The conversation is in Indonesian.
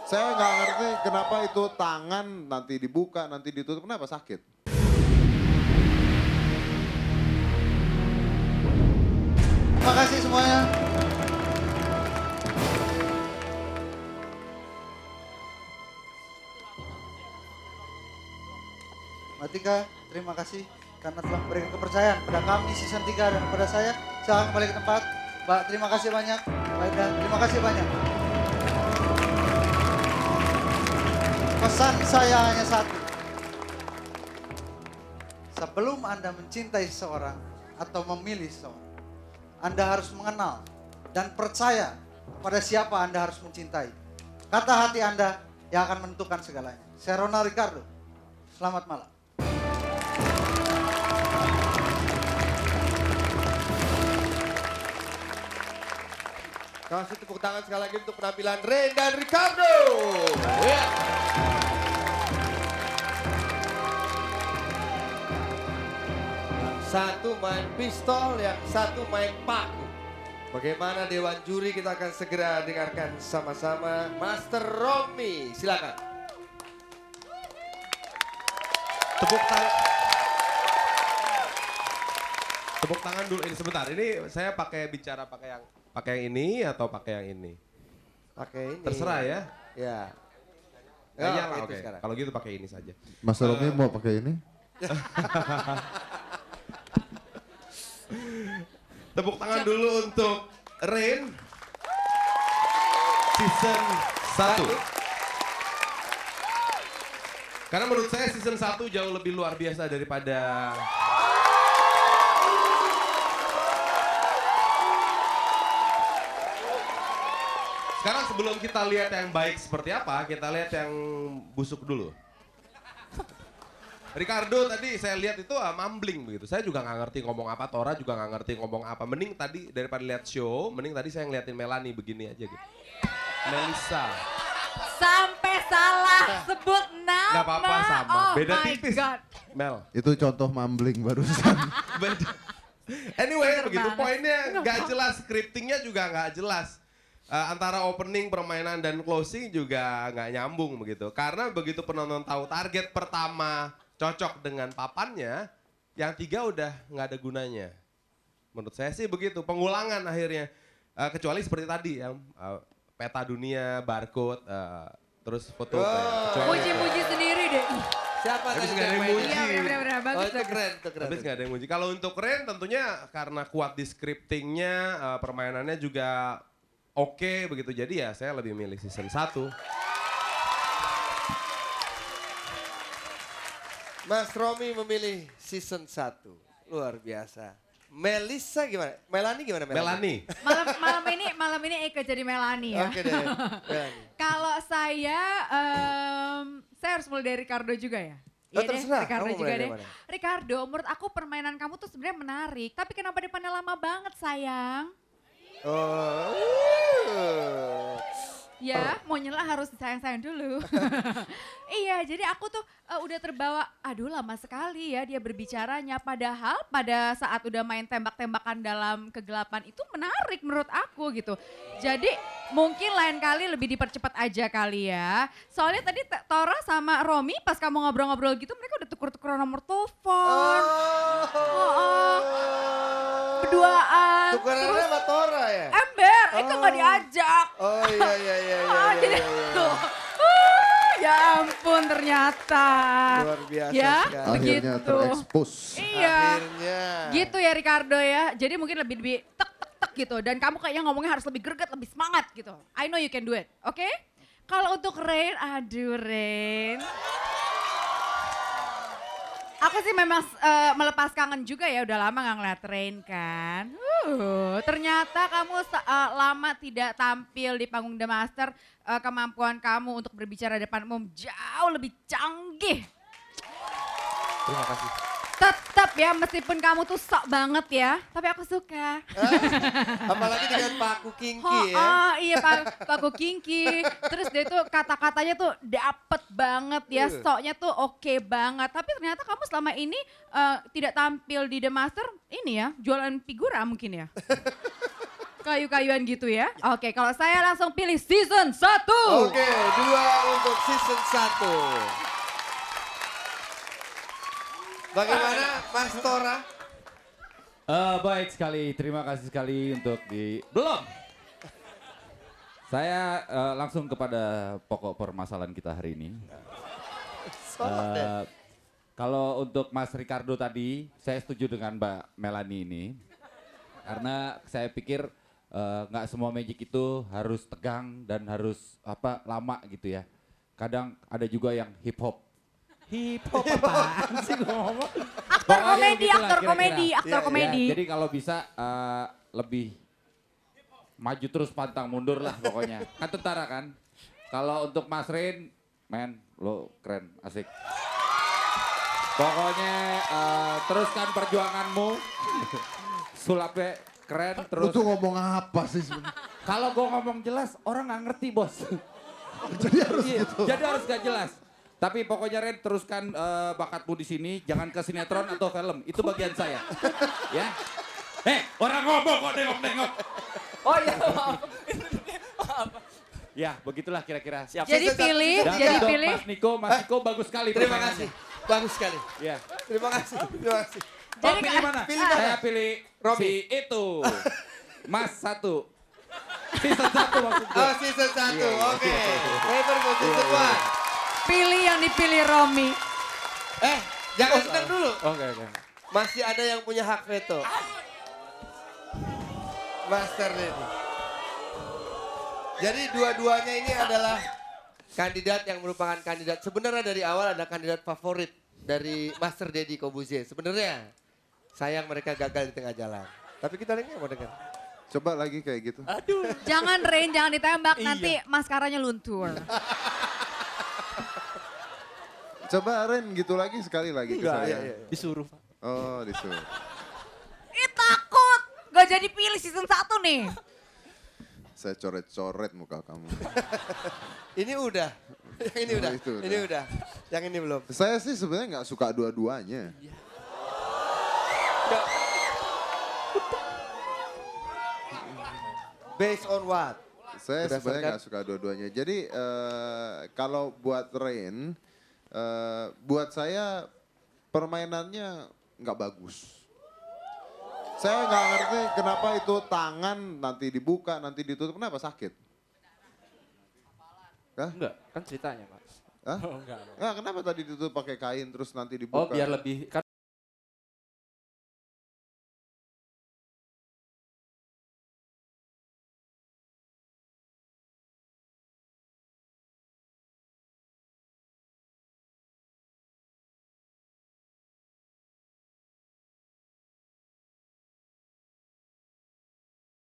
Saya nggak ngerti kenapa itu tangan nanti dibuka, nanti ditutup, kenapa sakit? Terima kasih semuanya. Mbak Tika, terima kasih karena telah memberikan kepercayaan pada kami season 3 dan pada saya. Silahkan kembali ke tempat. Mbak, terima kasih banyak. Mbak Ida, terima kasih banyak. Pesan saya hanya satu. Sebelum Anda mencintai seseorang atau memilih seseorang, Anda harus mengenal dan percaya pada siapa Anda harus mencintai. Kata hati Anda yang akan menentukan segalanya. Saya Ronald Ricardo. Selamat malam. Kasih tepuk tangan sekali lagi untuk penampilan Rain dan Ricardo. Ya. Satu main pistol, yang satu main paku. Bagaimana Dewan Juri, kita akan segera dengarkan sama-sama. Master Romi, silakan. Tepuk tangan. Tepuk tangan dulu ini sebentar. Ini saya bicara pakai yang ini atau pakai yang ini? Pakai ini. Terserah ya. Ya. Kayaknya itu oke. sekarang. Kalau gitu pakai ini saja. Mas Romi mau pakai ini? Tepuk tangan dulu untuk Rain season 1. Karena menurut saya season 1 jauh lebih luar biasa daripada sekarang. Sebelum kita lihat yang baik seperti apa, kita lihat yang busuk dulu. Ricardo tadi saya lihat itu mumbling begitu. Saya juga nggak ngerti ngomong apa, Tora juga nggak ngerti ngomong apa. Mending tadi daripada lihat show, mending tadi saya ngeliatin Melanie begini aja gitu. Melissa. Sampai salah sebut nama. Nggak apa-apa sama, Oh beda my tipis. God. Mel. Itu contoh mumbling barusan. Beda. Anyway, Bener begitu banget. poinnya nggak jelas, scriptingnya juga nggak jelas. Antara opening, permainan, dan closing juga nggak nyambung begitu. Karena begitu penonton tahu target pertama cocok dengan papannya, yang 3 udah nggak ada gunanya. Menurut saya sih begitu, pengulangan akhirnya. Kecuali seperti tadi yang peta dunia, barcode, terus foto. Muji-muji sendiri deh. Siapa Habis tadi nggak ada yang main? muji. Iya benar-benar Oh, bagus. itu keren, itu keren. Habis nggak ada yang muji. Kalau untuk Ren tentunya karena kuat di scriptingnya, permainannya juga oke begitu. Jadi ya saya lebih milih season 1. Mas Romi memilih season 1. Luar biasa. Melissa gimana? Melanie gimana? Melanie. Malam ini Eka jadi Melanie ya. Oke deh. Melanie. Kalau saya harus mulai dari Ricardo juga ya. Oh, Iya deh, terserah. Ricardo Kamu juga mulai deh. dari mana? Ricardo, menurut aku permainan kamu tuh sebenarnya menarik. Tapi kenapa depannya lama banget sayang? Oh. Ya, mau nyela harus sayang-sayang dulu. Iya, jadi aku tuh udah terbawa, aduh lama sekali ya dia berbicaranya. Padahal pada saat udah main tembak-tembakan dalam kegelapan itu menarik menurut aku gitu. Jadi mungkin lain kali lebih dipercepat aja kali ya. Soalnya tadi Tora sama Romi pas kamu ngobrol-ngobrol gitu mereka udah tuker-tuker nomor telepon. Berduaan. Tukerannya sama Tora ya? Ember, Eka nggak diajak. Oh iya. Jadi tuh, ya ampun ternyata. Luar biasa Ya, sekali. Akhirnya begitu. terekspos. Iya, Akhirnya. gitu ya Ricardo ya. Jadi mungkin lebih tek gitu. Dan kamu kayaknya ngomongnya harus lebih greget, lebih semangat gitu. I know you can do it, oke? Kalau untuk Rain, aduh Rain. Aku sih memang melepas kangen juga ya, udah lama gak ngeliat Rain kan. Ternyata kamu lama tidak tampil di panggung The Master, kemampuan kamu untuk berbicara depan umum jauh lebih canggih. Terima kasih. Tetap ya, meskipun kamu tuh sok banget ya, tapi aku suka. Apalagi dengan paku kinki ya. Iya Paku Kinki. Terus dia tuh kata-katanya tuh dapet banget ya, soknya tuh oke banget. Tapi ternyata kamu selama ini tidak tampil di The Master, ini ya, jualan figura mungkin ya. Kayu-kayuan gitu ya. Oke, kalau saya langsung pilih season 1. Oke, 2 untuk season 1. Bagaimana Mas Tora? Baik sekali, terima kasih sekali untuk Belum! Saya langsung kepada pokok permasalahan kita hari ini. Kalau untuk Mas Ricardo tadi, saya setuju dengan Mbak Melanie ini. Karena saya pikir nggak semua magic itu harus tegang dan harus lama gitu ya. Kadang ada juga yang hip hop. Hip hop apaan sih ngomong? Aktor Pokoknya komedi, begitulah aktor kira-kira. komedi, aktor Ya, komedi. jadi kalau bisa lebih maju terus pantang mundur lah pokoknya. Kan tentara kan. Kalau untuk Mas Rin, men, lo keren, asik. Pokoknya teruskan perjuanganmu. Sulapnya keren Lu terus. tuh ngomong apa sih sebenarnya? Kalau gue ngomong jelas, orang nggak ngerti bos. Jadi harus Iya, gitu. jadi harus gak jelas. Tapi pokoknya Ren teruskan bakatmu di sini, jangan ke sinetron atau film. Itu bagian saya. Ya. Orang ngomong kok nengok-nengok. Oh iya, maaf. Ya, begitulah kira-kira. Siap. Jadi pilih, Dan jadi untuk pilih. Mas Niko bagus sekali. Terima permainannya. kasih. Bagus sekali. Ya. Terima kasih. Terima kasih. Jadi Pilih mana? pilih mana? Saya pilih Romi. si itu. Mas 1. Season 1 maksud gue. Oh, season 1. Iya, iya. Oke. Paper for season 1. Pilih yang dipilih Romi. Jangan senang dulu. Oke. Masih ada yang punya hak veto. Master Dedi. Jadi dua-duanya ini adalah kandidat yang merupakan kandidat. Sebenarnya dari awal ada kandidat favorit dari Master Dedi Kobuzier. Sebenarnya sayang mereka gagal di tengah jalan. Tapi kita lagi mau dengar. Coba lagi kayak gitu. Jangan Rain, jangan ditembak, nanti maskaranya luntur. Coba Ren gitu lagi sekali lagi ke saya. Disuruh. Oh disuruh. Takut, gak jadi pilih season 1 nih. Saya coret-coret muka kamu. Ini udah. Yang ini udah. Itu udah. Ini udah. Yang ini belum. Saya sih sebenarnya nggak suka dua-duanya. Based on what? Saya sebenarnya Berdasarkan- nggak suka dua-duanya. Jadi kalau buat Rain, buat saya permainannya nggak bagus. Saya nggak ngerti kenapa itu tangan nanti dibuka, nanti ditutup. Kenapa sakit? Hah? Enggak, kan ceritanya, Pak. Hah? Oh, enggak. Nggak, kenapa tadi ditutup pakai kain terus nanti Oh, dibuka? biar lebih